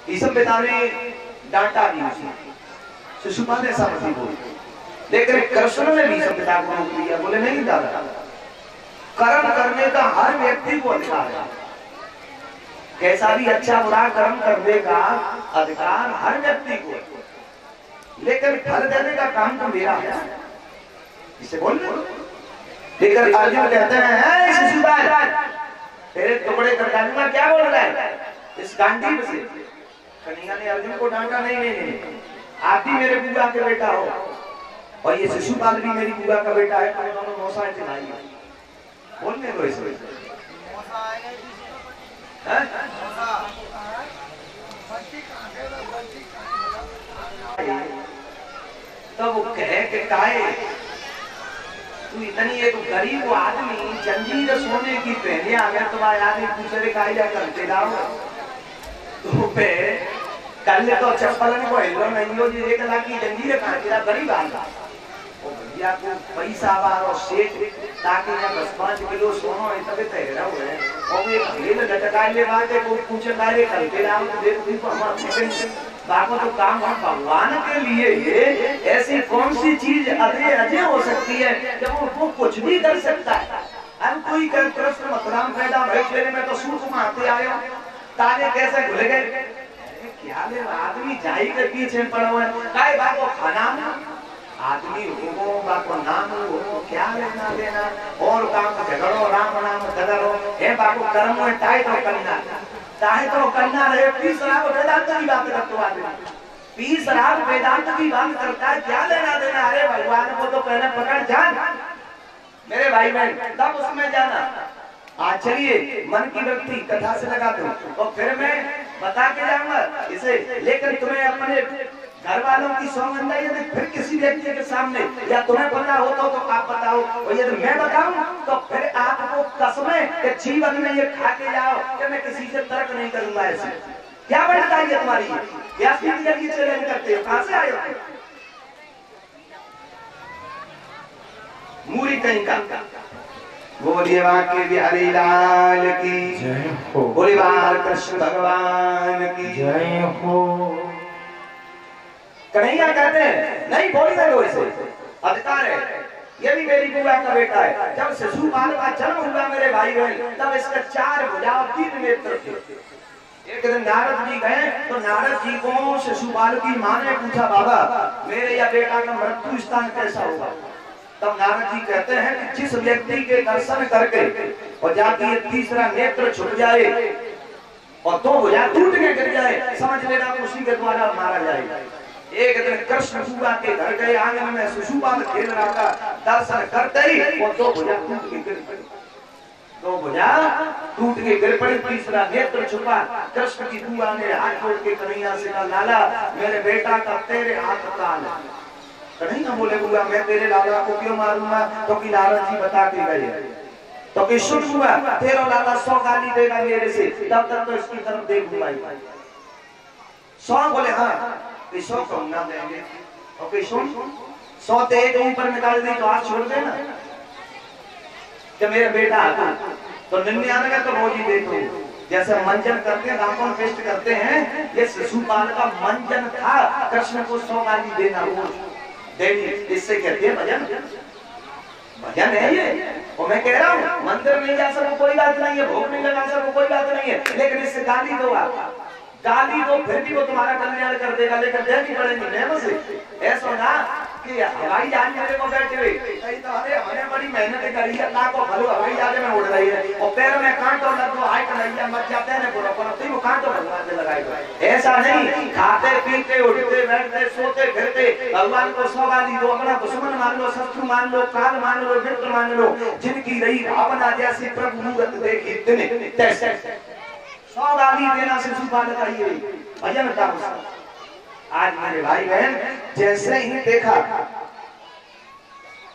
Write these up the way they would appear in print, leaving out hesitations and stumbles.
भीष्म पिता ने डांटा भी उसे, शिशुपाल ने ऐसा मत बोल, लेकिन कृष्ण ने भीष्म पिता को रोक दिया। बोले नहीं दादा, कर्म करने का हर व्यक्ति को अधिकार है, कैसा भी अच्छा बुरा कर्म करने का अधिकार हर व्यक्ति को, लेकिन फल देने का काम तो मेरा है, इसे बोल। लेकिन अर्जुन कहते हैं शिशुपाल तेरे टुकड़े कर डालूंगा, क्या बोल रहा है इस गांडीव से। कन्हैया ने अर्जुन को डांटा, नहीं नहीं नहीं, आप भी मेरे बुआ के बेटा हो और ये शिशुपाल भी मेरी बुआ का बेटा है, तो दोनों मौसा भाई बोलने दो इसे। तो वो कहे कि काहे तू इतनी एक गरीब आदमी जंजीर सोने की पहने आ गया, तुम्हारे आदमी पूछे रे काहे जा करते लाओ तो पे कल तो चप्पल को हिलो नहीं हो जी, 1 लाख की जंजीर कहां तेरा गरीब आदमी ओ भैया को पैसा वारो सेठ ताकि ना 10-5 किलो सोना इतने तेरा हो है और एक ढेल लटका ले बात है, को पूछे काहे करते लाओ तो देख भी हमारा बाको तो काम हम भगवान के लिए ये ऐसी कौन सी चीज अजय हो सकती है जब वो कुछ भी कर सकता है। हम कोई कृष्ण मथुरा में पैदा भइले में तो सूत मारते आए ताले कैसे भूल गए, क्या ले आदमी जाई के पीछे पड़ा हुआ है, काय बाको खाना आदमी हो बाको नाम हो क्या लेना देना, और काम झगड़ो राम नाम झगड़ो हे बाको कर्म में टाइट हो करना चाहे तो करना रहे। पी शराब वेदांत की बात करते हो आदमी, पी शराब वेदांत की बात करता है, क्या लेना देना। अरे भगवान को तो पहले पकड़ जान मेरे भाई बहन, तब उसमें जाना। आज चलिए मन की व्यक्ति कथा से लगा दो तो फिर मैं बता के जाऊंगा इसे, लेकिन तुम्हें अपने घर वालों की सौगंध यदि फिर किसी व्यक्ति के सामने या तुम्हें पता हो तो आप बताओ, और यदि मैं बताऊं तो फिर आपको कसमें कि जीवन में ये खा के जाओ कि मैं किसी से तर्क नहीं करूंगा। ऐसे क्या बढ़ता है तुम्हारी, क्या जल्दी चैलेंज करते हो, कहां से आए हो मूरी कहीं का। बोलिए वाके बिहारी लाल की जय हो, बोलिए बाल कृष्ण भगवान की जय हो। कन्हैया कहते हैं नहीं बोलने दो इसे, अधिकार है, ये भी मेरी बुआ का बेटा है। जब शिशुपाल का जन्म हुआ मेरे भाई बहन तब इसका 4 भुजा और 3 नेत्र थे। एक दिन नारद जी गए तो नारद जी को शिशुपाल की मां ने पूछा बाबा मेरे या बेटा का मृत्यु स्थान कैसा होगा। तब नारद जी कहते हैं कि जिस व्यक्ति के दर्शन करके और जाके ये 3रा नेत्र छूट जाए और 2 भुजा टूट के गिर जाए, समझ लेना उसी के द्वारा मारा जाएगा। एक दिन कृष्ण बुआ के घर गए, आंगन में शिशुपाल खेल रहा था, दर्शन करते ही वो 2 भुजा टूट के गिर पड़ी, 2 भुजा टूट के गिर पड़ी, 3रा नेत्र छुपा। कृष्ण की बुआ ने हाथ जोड़ के कन्हैया से कहा लाला मेरे बेटा का तेरे हाथ काल। कन्हैया बोले बुआ मैं तेरे लाला को क्यों मारूंगा, तो कि नारद जी बता के गए तो कि सुन बुआ तेरा लाला 100 गाली देगा मेरे से, तब तक तो इसकी तरफ देखूंगा। 100 बोले हाँ 100 कम ना देंगे, और 100 ते एक ऊपर निकाल दी तो हाथ छोड़ देना कि मेरा बेटा आता तो 99 तो रोज ही देते हो। जैसे मंजन करते हैं दांतों फेस्ट करते हैं, ये शिशुपाल का मंजन था कृष्ण को 100 गाली देना रोज देनी, इससे कहते हैं भजन। भजन है ये, और मैं कह रहा हूँ मंदिर नहीं जा सको कोई बात नहीं है, भोग नहीं लगा सको कोई बात नहीं है, लेकिन इससे गाली दो आप गाली दो फिर भी वो तुम्हारा कल्याण कर देगा, लेकिन देनी पड़ेगी मेहनत से। ऐसा ना कि हवाई जहाज मेरे को बैठे हुए तो अरे हमने बड़ी मेहनत करी है, लाखों भलो हवाई जहाज में उड़ रही है और पैर में कांटो लग दो हाइट नहीं मर जाते हैं पूरा पर वो कांटो भगवान से लगाए। ऐसा नहीं, खाते पीते उठते बैठते सोते फिरते भगवान को 100 गाली दो, अपना दुश्मन मान लो, शत्रु मान लो, काल मान लो, मित्र मान लो, जिनकी रही भावना जैसी प्रभु मूर्त देखी दिन तैसे 100 गाली देना शिशुपाल का ये भजन था उसका। आज मेरे भाई बहन जैसे ही देखा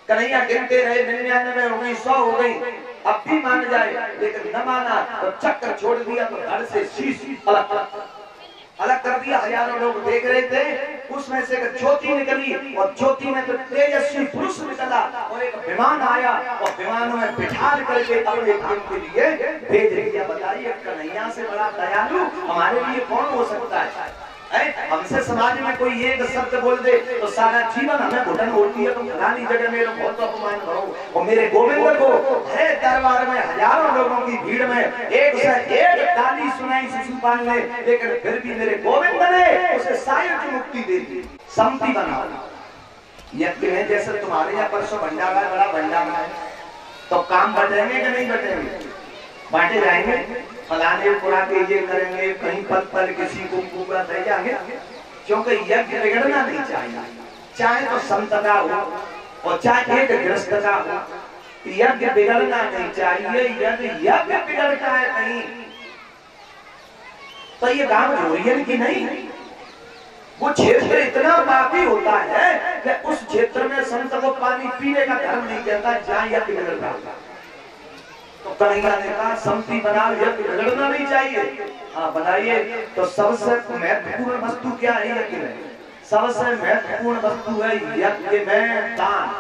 कन्हैया गिनते रहे 99 हो गई 100 हो गई, अब भी मान जाए लेकिन न माना तो चक्कर छोड़ दिया, तो घर से शीश अलग कर दिया। हजारों लोग देख रहे थे उसमें से एक ज्योति निकली और ज्योति में तो तेजस्वी पुरुष निकला और एक विमान आया और विमान में बिठा करके अपने काम के लिए भेज दिया। बताइए कन्हैया से बड़ा दयालु हमारे लिए कौन हो सकता है? हमसे समाज में कोई एक शब्द बोल दे तो सारा जीवन हमें घुटन होती है, तुम फलानी जगह मेरे बहुत अपमान करो। और मेरे गोविंद को है दरबार में हजारों लोगों की भीड़ में एक से एक गाली सुनाई शिशुपाल ने, लेकिन फिर भी मेरे गोविंद ने उसे सायर की मुक्ति दे दी। सम्मति बना यज्ञ में जैसे तुम्हारे यहाँ परसों भंडारा बड़ा भंडारा है तो काम बटेंगे कि नहीं बटेंगे? बांटे जाएंगे, फलाने पुरा के ये करेंगे, कहीं पद पर किसी को पूरा दे जाएंगे, क्योंकि यज्ञ बिगड़ना नहीं चाहिए। चाहे तो संतता हो और चाहे एक गृहस्थता हो, यज्ञ बिगड़ना नहीं चाहिए। यदि यज्ञ बिगड़ता है कहीं तो ये काम जोरियन की नहीं, वो क्षेत्र इतना पापी होता है कि उस क्षेत्र में संत को पानी पीने का धर्म नहीं कहता जहाँ यज्ञ बिगड़ता है। तो कन्हैया ने कहा सम्मति बनाओ, यज्ञ बिगड़ना नहीं चाहिए। हाँ बनाइए। तो सबसे महत्वपूर्ण वस्तु क्या है यज्ञ में? सबसे महत्वपूर्ण वस्तु है यज्ञ में दान।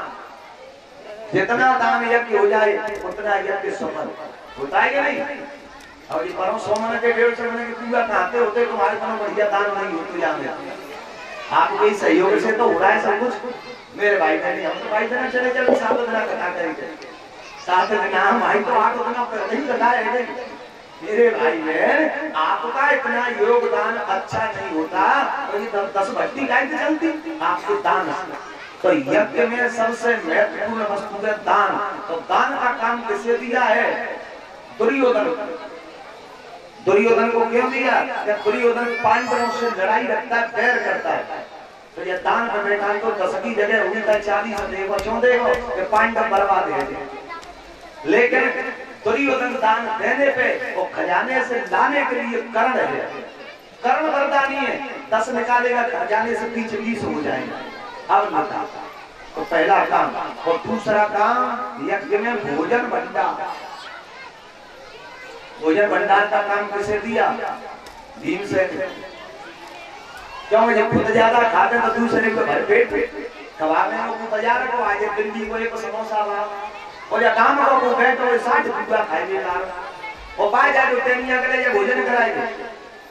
जितना दान यज्ञ हो जाए उतना यज्ञ सफल होता है कि नहीं? और ये परम 100 मन के 150 मन के पूरा खाते होते तुम्हारे पास बढ़िया दान नहीं होते जाने आपके सहयोग से तो हो रहा है सब कुछ। मेरे भाई बहन हम तो भाई बहन चले चले 7 दिन कथा करेंगे, 7 दिन हम भाई तो आप उतना नहीं बताए। मेरे भाई बहन आपका इतना योगदान अच्छा नहीं होता तो ये 10 भट्टी लाइट चलती आपके दान। तो यज्ञ में सबसे महत्वपूर्ण वस्तु है दान। तो दान का काम किसे दिया है? दुर्योधन। दुर्योधन को क्यों दिया? दुर्योधन पांडवों से लड़ाई रखता है, बैर करता है, तो ये दान पर बैठा तो 10 की जगह हुई था 40 देखो क्यों देखो कि पांडव बर्बाद है। लेकिन दुर्योधन दान देने पे वो खजाने से लाने के लिए कर्ण है, कर्ण वरदानी है, 10 निकालेगा खजाने से 20 हो जाएगा। अब बता तो पहला काम। और दूसरा काम यज्ञ में भोजन भंडार। भोजन भंडार का काम किसे दिया? भीमसेन। क्यों? जब खुद ज्यादा खाते तो दूसरे को भर पेट खवाने को बाजार को आज दिल्ली को एक समोसा ला और या काम को बैठो 60 रुपया खाएंगे लाल और बाजार जो टेनिया के लिए भोजन कराएंगे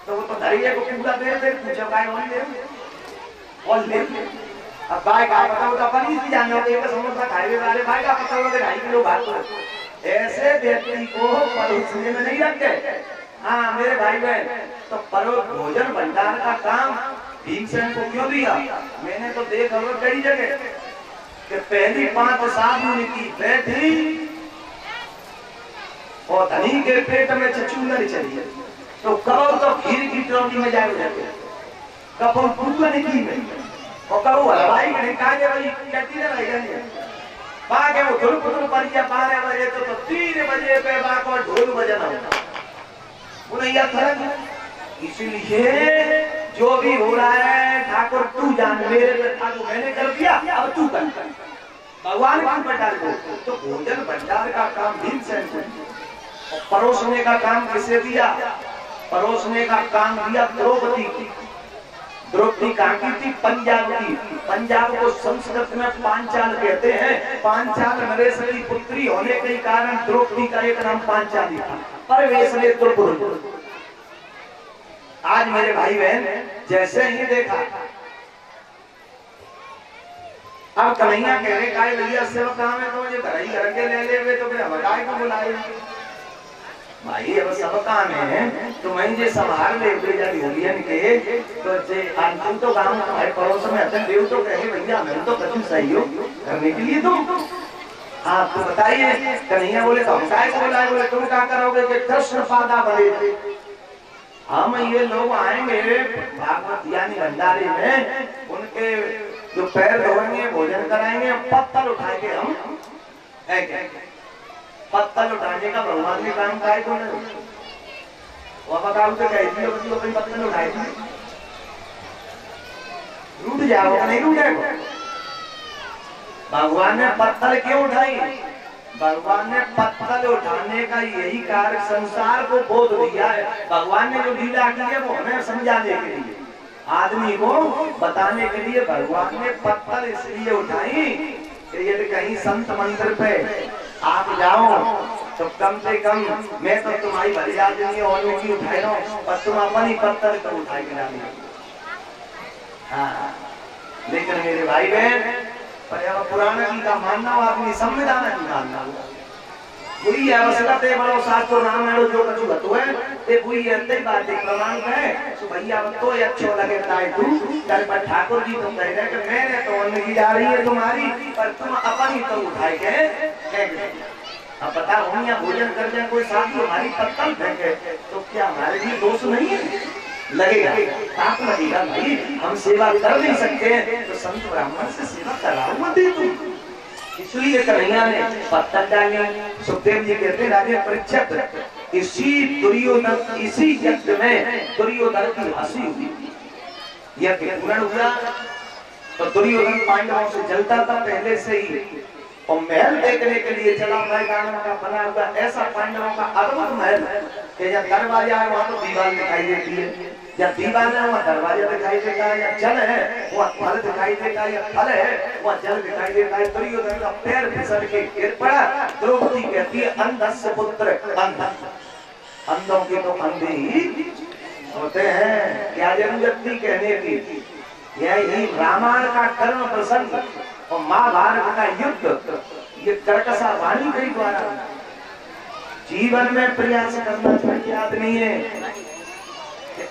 तो वो तो धरिए को पूरा दे पूछो काय और ले और ले। अब भाई का बताओ तो अपन ही जानो एक समोसा खाएंगे वाले भाई का पता होगा 2.5 किलो भात। ऐसे व्यक्ति को परोसने में नहीं रखते। हाँ मेरे भाई बहन, तो भोजन भंडार का काम भीमसेन को क्यों दिया? मैंने तो देखा कई जगह कि पहली 5 साबुन की बैठी और धनी के पेट में चचूंदर चली तो कब तो खीर की ट्रॉली में जाए कब पूरा नहीं में और कब हलवाई ने कहा भाई कहती ना भाई बागे वो ढोल पुतल पर 12 बजे तो 3 बजे पे बाग और ढोल बजना होता उन्हें यह थरक। इसीलिए जो भी हो रहा है ठाकुर तू जान, मेरे पे ठाकुर मैंने कर दिया अब तू कर, भगवान की भंडार को। तो भोजन भंडार का काम भीमसेन को। और परोसने का काम किसे दिया? परोसने का काम दिया द्रौपदी। द्रौपदी कहाँ की थी? पंजाब की। पंजाब को संस्कृत में पांचाल कहते हैं। पांचाल नरेश की पुत्री होने के कारण द्रौपदी का एक नाम पांचाली था, पर वैसे तो आज मेरे भाई बहन जैसे ही देखा अब कन्हैया कह रहे गाय भैया सेवा काम है तो मुझे घर ही घर के ले ले हुए तो फिर हम गाय को बुलाए भाई अब सब काम है तो मैं जे संभाल ले जब यूनियन के तो जे अंतिम तो काम हमारे पड़ोस में अतन देव तो कहे भैया मैं तो कछु सहयोग करने के लिए तुम हाँ तो बताइए। कन्हैया बोले तो हम काय को बुलाए? बोले तुम क्या करोगे कि कृष्ण पादा बने थे हम ये लोग आएंगे भागवत यानी भंडारे में उनके जो पैर धोएंगे भोजन कराएंगे पत्थर उठाएंगे हम पत्थर उठाने का भगवान ने काम काय को पत्थर उठाए रूठ जाओ नहीं रूठेगा। भगवान ने पत्थर क्यों उठाई? भगवान ने पत्थर उठाने का यही कार्य संसार को बोध दिया है। भगवान ने जो लीला की है वो हमें समझाने के लिए आदमी को बताने के लिए भगवान ने पत्थर इसलिए उठाई कि यदि कहीं संत मंदिर पे आप जाओ तो कम से कम मैं तो तुम्हारी भली आदमी और की उठाए रहा हूँ, पर तुम अपन ही पत्थर को उठाए के डाली। हाँ, लेकिन मेरे भाई बहन पर पुराना जी का मानना हो, आदमी संविधान की मानना हो, वही आवश्यकता है बड़ो शास्त्र रामायण जो कछु हतो है ते वही अंते बात प्रमाण है। तो भैया तो ये अच्छा लगे ताई तू तर पर ठाकुर जी तो कह रहे कि मैंने तो अन्न की जा रही है तुम्हारी, पर तुम अपन ही तो उठाए के अब पता हो या भोजन कर जाए कोई साथी हमारी पत्तल फेंके तो क्या हमारे लिए दोष नहीं है? लगेगा पाप लगेगा भाई, हम सेवा कर नहीं सकते हैं तो संत ब्राह्मण से सेवा कराओ मत तुम। इसलिए कन्हैया ने पत्थर डाले। सुखदेव जी कहते हैं राजे परीक्षित इसी दुर्योधन इसी यज्ञ में दुर्योधन की हंसी हुई, यज्ञ पूर्ण हुआ तो दुर्योधन पांडवों से जलता था पहले से ही और महल देखने के लिए चला मैदान का बना हुआ ऐसा पांडवों का अद्भुत महल कि जब दरवाजा है वहां तो दीवार दिखाई देती है, जब दीवार है वहां दरवाजा दिखाई देता है, या जल है वहां फल दिखाई देता है, या फल है वहां जल दिखाई देता है। दुर्योधन का पैर फिसल के गिर पड़ा। द्रौपदी कहती है अंधस्य पुत्र अंध, अंधों के तो अंधे ही होते हैं, क्या जरूरत थी कहने की। यही रामायण का कर्म प्रसंग और महाभारत का युद्ध ये कर्कशा वाणी के द्वारा जीवन में प्रयास करना चाहिए आदमी है।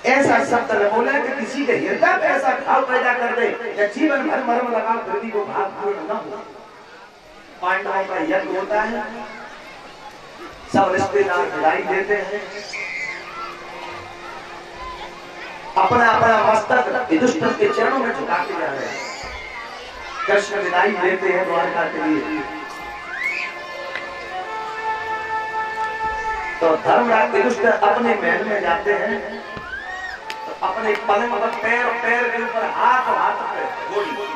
ऐसा शब्द न बोले कि किसी के हृदय पे ऐसा घाव पैदा कर दे या जीवन भर मर्म लगा धरती को भाग पूर्ण न हो। पांडवों का यज्ञ होता है, सब रिश्तेदार विदाई देते हैं, अपना अपना मस्तक युधिष्ठिर के चरणों में झुकाते जा रहे हैं। कृष्ण विदाई देते हैं द्वारका के लिए तो धर्मराज युधिष्ठिर अपने महल में जाते हैं तो अपने पलंग पर पैर के ऊपर हाथ और हाथ पे गोली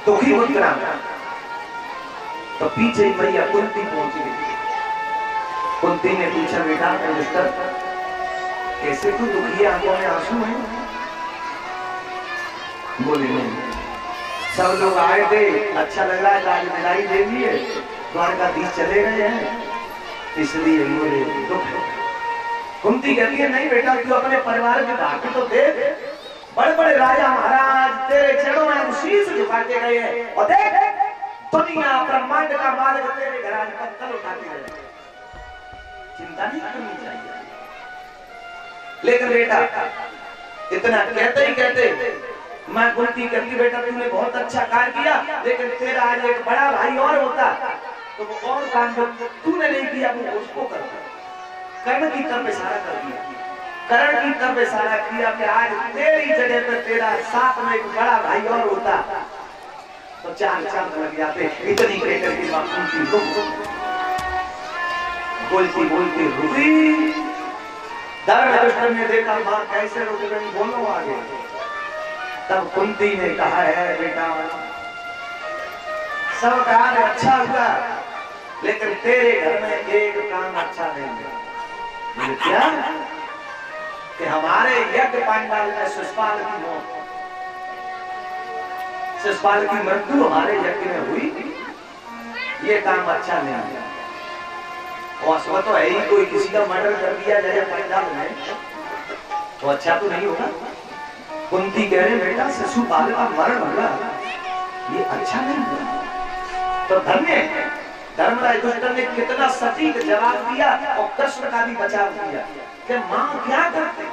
दुखी मुद्रा तो पीछे मैया कुंती पहुंच गई। कुंती ने पूछा बेटा युधिष्ठिर कैसे तू दुखी, आंखों में आंसू है? बोले नहीं, सब लोग आए थे, अच्छा लग रहा है, आज विदाई दे दिए, द्वारकाधीश चले गए हैं इसलिए बोले दुख है। कुंती कहती है नहीं बेटा तू अपने परिवार के भाग्य तो देख, बड़े बड़े राजा महाराज तेरे चरणों में शीश झुका के गए हैं और देख दुनिया ब्रह्मांड का मालिक तेरे घर आज पत्थर उठा के गए, चिंता नहीं करनी चाहिए। लेकिन बेटा इतना कहते ही कहते मैं कुंती कहती बेटा तूने बहुत अच्छा कार्य किया, लेकिन तेरा आज एक बड़ा भाई और होता तो वो और काम तूने नहीं किया वो उसको करता। कर्ण की तरफ इशारा कर दिया, कर्ण की तरफ इशारा किया कि आज तेरी जगह पर तेरा साथ में एक बड़ा भाई और होता तो चार चांद लग जाते। इतनी कहकर की बात कुंती बोलती बोलती रुकी। धर्मराज ने देखा मां कैसे रुक गई, बोलो आगे। तब कुंती ने कहा है बेटा सब काम अच्छा हुआ लेकिन तेरे घर में एक काम अच्छा नहीं है। क्या कि हमारे यज्ञ पांडाल में शिशुपाल की मौत, शिशुपाल की मृत्यु हमारे यज्ञ में हुई, ये काम अच्छा नहीं है। और तो है ही कोई किसी का मर्डर कर दिया जाए पांडाल में तो अच्छा तो नहीं होगा। कुंती कह रहे बेटा शिशुपाल का मरण हुआ ये अच्छा नहीं हुआ। तो धन्य धर्मराज युधिष्ठिर ने कितना सटीक जवाब दिया और कृष्ण का भी बचाव किया कि मां क्या करते,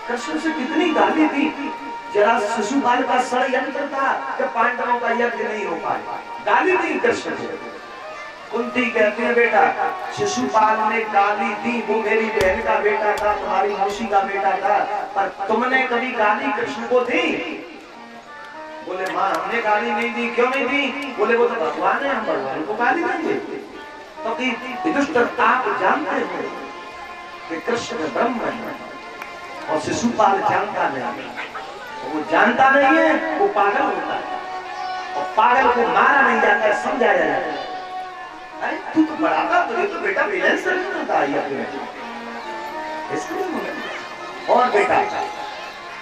कृष्ण से कितनी गाली दी। जरा शिशुपाल का षड्यंत्र था कि पांडवों का यज्ञ नहीं हो पाया, गाली दी कृष्ण से। कुंती कहती है बेटा शिशुपाल ने गाली दी, वो मेरी बहन का बेटा था, तुम्हारी मौसी का बेटा था, पर तुमने कभी गाली कृष्ण को दी? बोले मां हमने गाली नहीं दी। क्यों नहीं दी? बोले वो तो भगवान है, हम भगवान को गाली देंगे। तो युधिष्ठिर आप जानते हो कि कृष्ण ब्रह्म है और शिशुपाल जानता नहीं, वो जानता नहीं है, वो पागल होता है और पागल को मारा नहीं जाता, समझाया जाता है। अरे तू तो बड़ा था, तुझे तो बेटा बैलेंस नहीं होता है इसको। और बेटा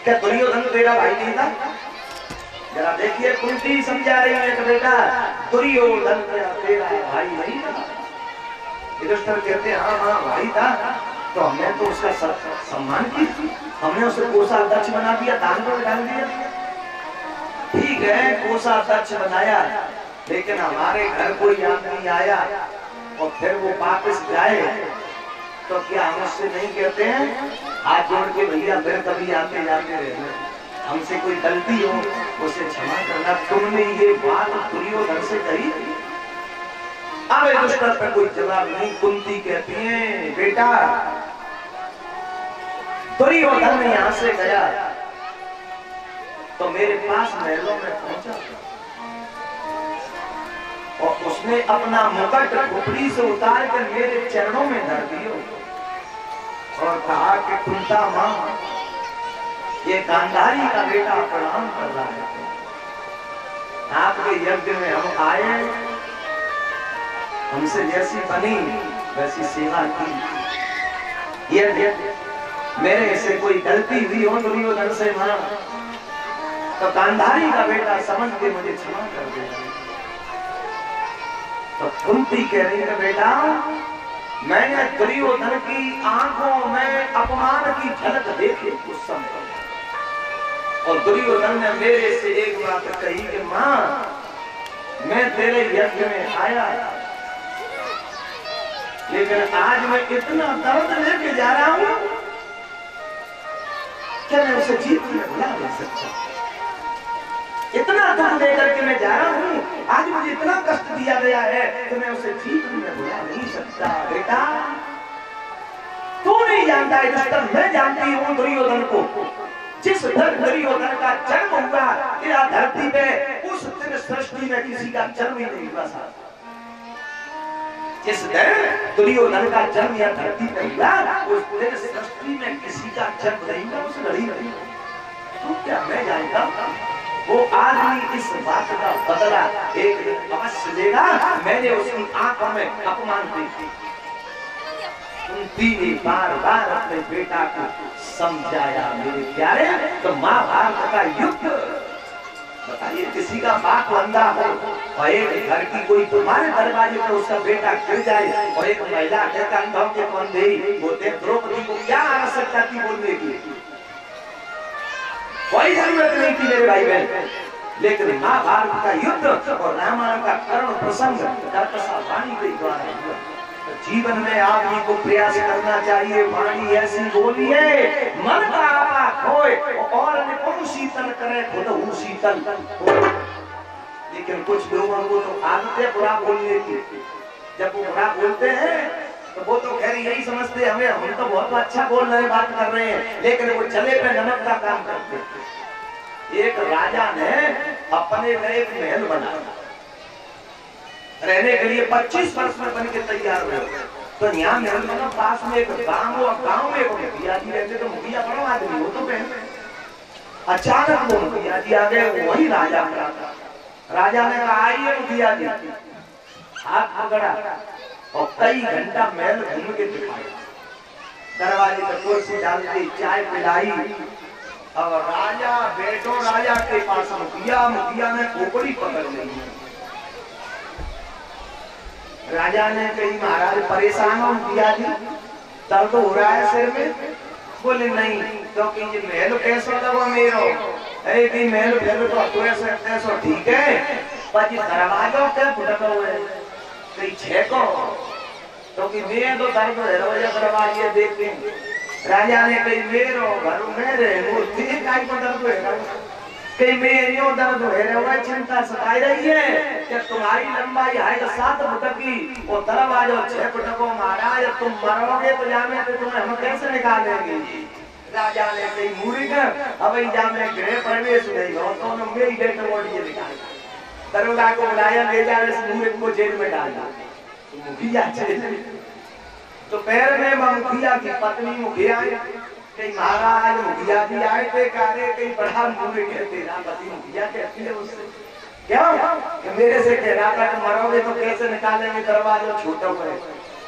क्या दुर्योधन तेरा भाई नहीं था? जरा देखिए कुंती समझा रही है कि बेटा दुर्योधन तेरा भाई नहीं था। युधिष्ठिर कहते हैं हाँ हाँ भाई था, तो हमने तो उसका सम्मान की, हमने उसे कोषाध्यक्ष बना दिया, दान में डाल दिया। ठीक है कोषाध्यक्ष बनाया, लेकिन हमारे घर कोई आदमी आया और फिर वो वापस जाए तो क्या हम उससे नहीं कहते हैं हाथ जोड़ के भैया फिर कभी आते जाते रहना, हमसे कोई गलती हो उसे क्षमा करना। तुमने ये बात दुर्योधन से कही? अब युधिष्ठिर पर कोई जवाब नहीं। कुंती कहती है बेटा दुर्योधन यहाँ से गया तो मेरे पास महलों में पहुंचा और उसने अपना मुकुट खोपड़ी से उतार कर मेरे चरणों में धर दियो और कहा कि कुंता मां ये गांधारी का बेटा प्रणाम कर रहा है, आपके यज्ञ में हम आए, हमसे जैसी बनी वैसी सेवा की। यदि मेरे से कोई गलती हुई हो दुर्योधन से मां तो गांधारी का बेटा समझ के मुझे क्षमा कर देना। तो कुंती कह रही है बेटा मैंने दुर्योधन की आंखों में अपमान की झलक देखी उस समय, और दुर्योधन ने मेरे से एक बात कही कि मां मैं तेरे यज्ञ में आया, लेकिन आज मैं इतना दर्द लेके जा रहा हूं क्या मैं उसे जीत में भुला नहीं सकता? इतना दुख लेकर के मैं जा रहा हूँ, आज मुझे इतना कष्ट दिया गया है कि मैं उसे जीत में भुला नहीं सकता। बेटा तू नहीं जानता है, मैं जानती हूँ दुर्योधन को। जिस दुर्योधन का जन्म हुआ इस धरती पे, उस दिन सृष्टि में किसी का जन्म ही नहीं हुआ था। जिस दिन दुर्योधन का जन्म या धरती पे हुआ उस दिन सृष्टि में किसी का जन्म नहीं हुआ, उस घड़ी नहीं। तो क्या मैं जानता वो आदमी इस बात का बदला एक दिन अवश्य लेगा। मैंने उसकी आंखों में अपमान देखी। कुंती ने बार बार अपने बेटा को समझाया मेरे प्यारे, तो महाभारत का युद्ध बताइए किसी का बाप अंधा हो और एक घर की कोई तुम्हारे दरवाजे पर उसका बेटा गिर जाए और एक महिला के कंधों के कंधे होते, द्रौपदी को क्या आवश्यकता थी बोलने की? कोई जरूरत नहीं थी मेरे भाई बहन। लेकिन महाभारत का युद्ध और रामायण का कर्ण प्रसंग वाणी के द्वारा हुआ। जीवन में आदमी को प्रयास करना चाहिए, वाणी ऐसी बोलिए मन का आपा खोए और निपुण शीतल करे खुद हूँ शीतल। लेकिन कुछ लोगों को तो आदत है बुरा बोलने की। जब वो बुरा बोलते हैं तो वो तो खैर यही समझते हमें हम तो बहुत अच्छा बोल रहे हैं, बात कर रहे हैं, लेकिन वो चले पे नमक का काम करते। एक राजा ने अपने में एक महल बनाया रहने के लिए, 25 वर्ष में बन के तैयार हुए। तो यहाँ महल बना, पास में एक गांव और गांव में एक मुखिया जी रहते। तो मुखिया बड़ा आदमी हो तो पहले अचानक वो मुखिया जी आ गए, वही राजा का। राजा ने कहा आइए मुखिया जी, हाथ पकड़ा और कई घंटा महल घूम के दिखाया, दरवाजे पर कुर्सी डाल दी, चाय पिलाई। अब राजा बैठो, राजा के पास मुखिया ने खोपड़ी पकड़ ली। राजा ने कही महाराज परेशान हो मुखिया जी, दर्द हो रहा है सिर में? बोले नहीं, क्योंकि ये महल कैसा लगा मेरो, अरे महल फिर तो ऐसा ठीक है, पर दरवाजों के फुटको है कई छेको, क्योंकि मैं तो दर्द है दरवाजे देखते। राजा ने कही मेरो घर मेरे मूर्ति काई को दर्द है, कई मेरियो दर्द है, चिंता सताई रही है कि तुम्हारी लंबाई है 7 फुट की और दरवाजा 6 फुट को, महाराज तुम मरोगे तो जाने तो तुम्हें हम कैसे निकालेंगे? राजा ने कही मूर्ख अब जाने गृह प्रवेश नहीं हो तो मेरी डेट बॉडी निकाल, दरोगा को बुलाया, ले जाए इस मूर्ख को जेल में डाला। मुखिया चले तो पैर में मुखिया की पत्नी मुखिया कई महाराज मुखिया जी आए थे, कई बड़ा मूर्ख है तेरा पति। मुखिया कहती है उससे क्या कि मेरे से कहना था कि मरोगे तो कैसे निकालेंगे, दरवाजा छोटा पड़े।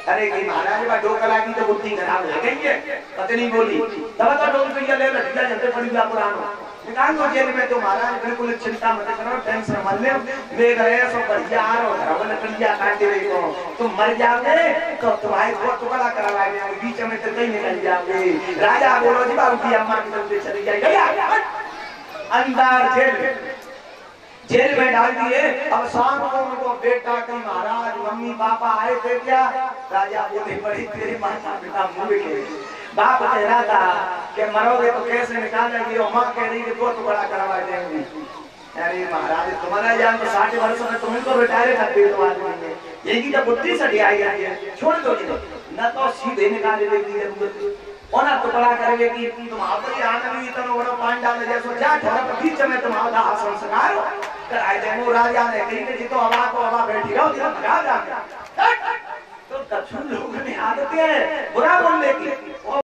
अरे कि महाराज बा डोकला की तो बुद्धि खराब है गई है पत्नी बोली तब तो डोल पे ले लटका जंते पड़ी बा पुरानो निकाल दो जेल में तो महाराज बिल्कुल चिंता मत करो टेंशन मत ले मैं गए सो बढ़िया आ रहा घर वाले कलिया काट दे को तुम मर जाओगे तो तुम्हारे को टुकड़ा करवाएंगे बीच में तो कहीं निकल जाओगे राजा बोलो जी बाबू की अम्मा की तरफ से चली जाएगी अंदर जेल में डाल दिए। अब शाम को उनको बेटा की महाराज मम्मी पापा आए थे क्या राजा बोले बड़ी तेरी माता पिता मुंह के बाप कह रहा था कि मरोगे तो कैसे निकालेंगे और माँ कह रही कि दो टुकड़ा करवा देंगे। अरे महाराज तुम्हारा जान तो 60 वर्ष में तुम्हें तो रिटायर कर दिए तुम्हारे यही जब बुद्धि सटी आई है छोड़ दो न तो सीधे निकाले देगी जरूरत ओना टुकड़ा करवे की तुम आपरी आनंदी तनो बड़ो पांडाल जैसो जा ठहर बीच में तुम्हारा संस्कार कराए देमो राजा ने कहीं ने जितो हवा को हवा बैठी रहो जितो भगा जा तो दक्षिण लोग में आदत है बुरा बोलने की।